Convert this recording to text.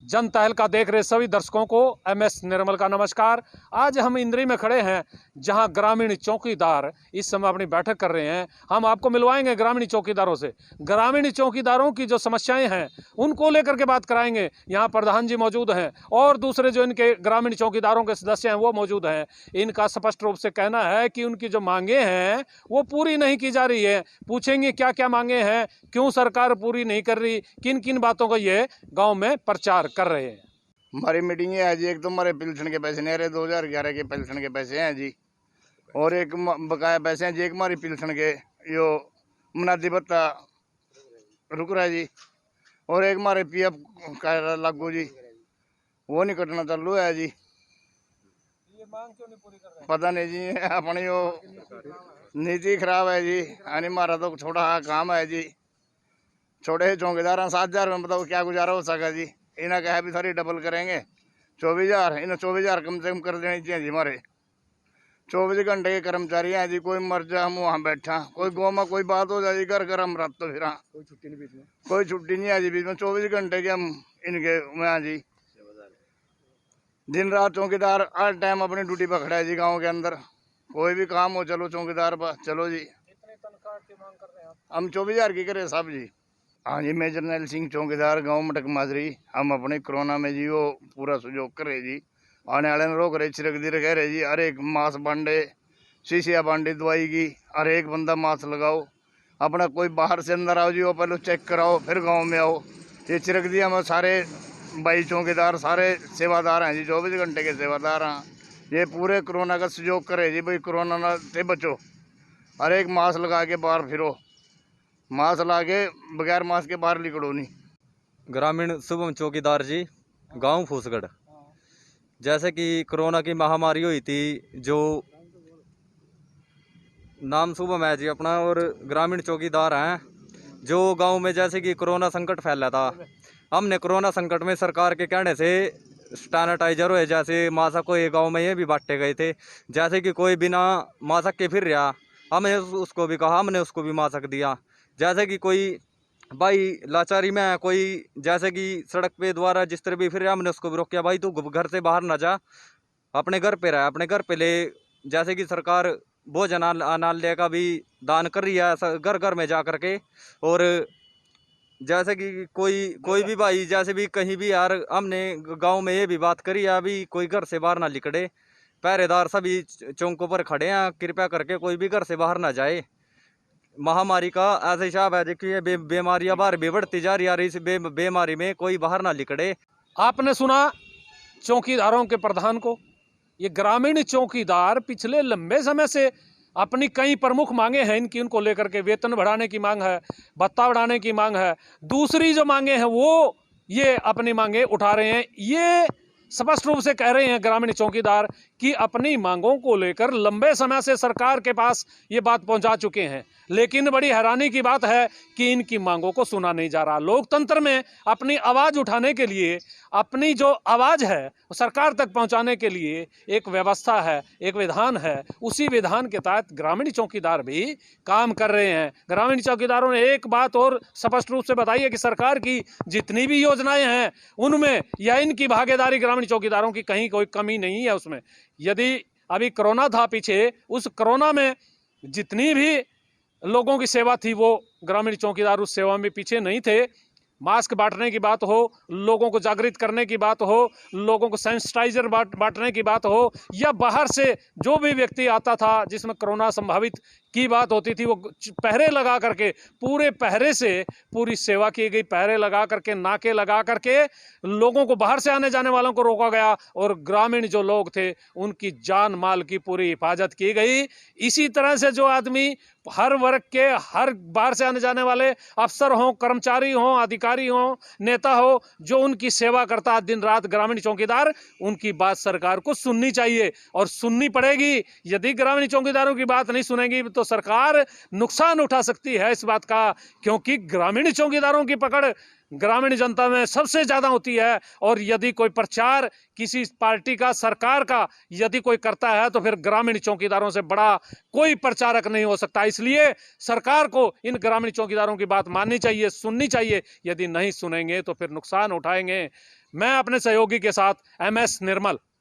जन तहलका देख रहे सभी दर्शकों को MS निर्मल का नमस्कार। आज हम इंद्री में खड़े हैं जहां ग्रामीण चौकीदार इस समय अपनी बैठक कर रहे हैं। हम आपको मिलवाएंगे ग्रामीण चौकीदारों से। ग्रामीण चौकीदारों की जो समस्याएं हैं उनको लेकर के बात कराएंगे। यहाँ प्रधान जी मौजूद हैं और दूसरे जो इनके ग्रामीण चौकीदारों के सदस्य हैं वो मौजूद हैं। इनका स्पष्ट रूप से कहना है कि उनकी जो मांगे हैं वो पूरी नहीं की जा रही है। पूछेंगे क्या क्या मांगे हैं, क्यों सरकार पूरी नहीं कर रही, किन किन बातों का ये गाँव में प्रचार कर रहे हैं। हमारी मीटिंग ये है जी, एक तो हमारे पेंशन के पैसे नहीं आ रहे, 2011 के पेंशन के पैसे हैं जी, और एक बकाया पैसे हैं जी, एक हमारी पेंशन के यो मुनादी भत्ता रुक रहा है जी, और एक हमारे PF का लागू जी वो नहीं कटना चालू है जी। ये मांग क्यों नहीं पूरी कर रहे? पता नहीं जी, अपनी यो नीति खराब है जी। यानी हमारा तो छोटा काम है जी, छोटे चौकीदार 7,000 में बताओ क्या गुजारा हो सका जी। इन्हें कहा भी सारी डबल करेंगे 24,000, इन्हें 24,000 कम से कम कर देनी चाहिए जी। हमारे 24 घंटे के कर्मचारी हैं जी, कोई मर जा हम वहाँ बैठा, कोई गाँव में कोई बात हो जाए घर घर हम रात तो फिर कोई छुट्टी नहीं, बीच में कोई छुट्टी नहीं है जी, बीच में 24 घंटे के हम इनके में जी। दिन रात चौकीदार हर टाइम अपनी ड्यूटी पर खड़ा है जी। गाँव के अंदर कोई भी काम हो चलो चौकीदार पर चलो जी। कितने तनख्वाह की मांग कर रहे हैं आप? हम 24,000 की करे साहब जी। हाँ जी, मैं जर्नैल सिंह चौकीदार गांव मटक माजरी। हम अपने कोरोना में जी वो पूरा सहयोग कर रहे जी। आने वाले ने रोक रहे, छिड़क दी कह रहे जी, हर एक मास्क बांटे, शीशिया बांटे दवाई की, हर एक बंदा मास्क लगाओ, अपना कोई बाहर से अंदर आओ जी वो पहले चेक कराओ फिर गाँव में आओ। ये छिड़क दिया। हम सारे भाई चौकीदार सारे सेवादार हैं जी, 24 घंटे के सेवादार हैं। ये पूरे कोरोना का सहयोग करे जी, भाई कोरोना से बचो, हर एक मास्क लगा के बाहर फिरो, मास्क ला के बगैर मास्क के बाहर निकलो नहीं। ग्रामीण शुभम चौकीदार जी, गांव फूसगढ़। जैसे कि कोरोना की महामारी हुई थी, जो नाम शुभम है जी अपना, और ग्रामीण चौकीदार हैं जो गांव में जैसे कि कोरोना संकट फैला था। हमने कोरोना संकट में सरकार के कहने से सैनिटाइजर हुए जैसे मास्क को ये गाँव में ये भी बांटे गए थे। जैसे कि कोई बिना मास्क के फिर रहा, हमने उसको भी कहा, हमने उसको भी मास्क दिया। जैसे कि कोई भाई लाचारी में है, कोई जैसे कि सड़क पे द्वारा जिस तरह भी फिर हमने उसको भी रोका, भाई तू घर से बाहर ना जा, अपने घर पे रह, अपने घर पे ले। जैसे कि सरकार भोजन अनालय का भी दान कर रही है घर घर में जा करके। और जैसे कि कोई भी भाई जैसे भी कहीं भी यार, हमने गांव में ये भी बात करी है, अभी कोई घर से बाहर ना निकले, पहरेदार सभी चौकों पर खड़े हैं, कृपया करके कोई भी घर से बाहर ना जाए। महामारी का ऐसा हिसाब है देखिए, बीमारियां बाहर भी बढ़ती जा रही है, इस बीमारी में कोई बाहर ना निकले। आपने सुना चौकीदारों के प्रधान को। ये ग्रामीण चौकीदार पिछले लंबे समय से अपनी कई प्रमुख मांगे हैं इनकी, उनको लेकर के वेतन बढ़ाने की मांग है, भत्ता बढ़ाने की मांग है, दूसरी जो मांगे हैं वो ये अपनी मांगे उठा रहे हैं। ये स्पष्ट रूप से कह रहे हैं ग्रामीण चौकीदार कि अपनी मांगों को लेकर लंबे समय से सरकार के पास ये बात पहुंचा चुके हैं, लेकिन बड़ी हैरानी की बात है कि इनकी मांगों को सुना नहीं जा रहा। लोकतंत्र में अपनी आवाज़ उठाने के लिए, अपनी जो आवाज़ है सरकार तक पहुंचाने के लिए एक व्यवस्था है, एक विधान है। उसी विधान के तहत ग्रामीण चौकीदार भी काम कर रहे हैं। ग्रामीण चौकीदारों ने एक बात और स्पष्ट रूप से बताई है कि सरकार की जितनी भी योजनाएं हैं उनमें या इनकी भागीदारी ग्रामीण चौकीदारों की कहीं कोई कमी नहीं है उसमें। यदि अभी कोरोना था पीछे, उस कोरोना में जितनी भी लोगों की सेवा थी वो ग्रामीण चौकीदार उस सेवा में पीछे नहीं थे। मास्क बांटने की बात हो, लोगों को जागृत करने की बात हो, लोगों को सैनिटाइजर बांटने की बात हो, या बाहर से जो भी व्यक्ति आता था जिसमें कोरोना संभावित की बात होती थी वो पहरे लगा करके, पूरे पहरे से पूरी सेवा की गई। पहरे लगा करके, नाके लगा करके लोगों को, बाहर से आने जाने वालों को रोका गया और ग्रामीण जो लोग थे उनकी जान माल की पूरी हिफाजत की गई। इसी तरह से जो आदमी हर वर्ग के, हर बाहर से आने जाने वाले अफसर हों, कर्मचारी हों, अधिकारी हों, नेता हो, जो उनकी सेवा करता है दिन रात ग्रामीण चौकीदार, उनकी बात सरकार को सुननी चाहिए और सुननी पड़ेगी। यदि ग्रामीण चौकीदारों की बात नहीं सुनेगी तो तो सरकार नुकसान उठा सकती है इस बात का, क्योंकि ग्रामीण चौकीदारों की पकड़ ग्रामीण जनता में सबसे ज्यादा होती है। और यदि कोई प्रचार किसी पार्टी का, सरकार का यदि कोई करता है तो फिर ग्रामीण चौकीदारों से बड़ा कोई प्रचारक नहीं हो सकता। इसलिए सरकार को इन ग्रामीण चौकीदारों की बात माननी चाहिए, सुननी चाहिए। यदि नहीं सुनेंगे तो फिर नुकसान उठाएंगे। मैं अपने सहयोगी के साथ MS निर्मल।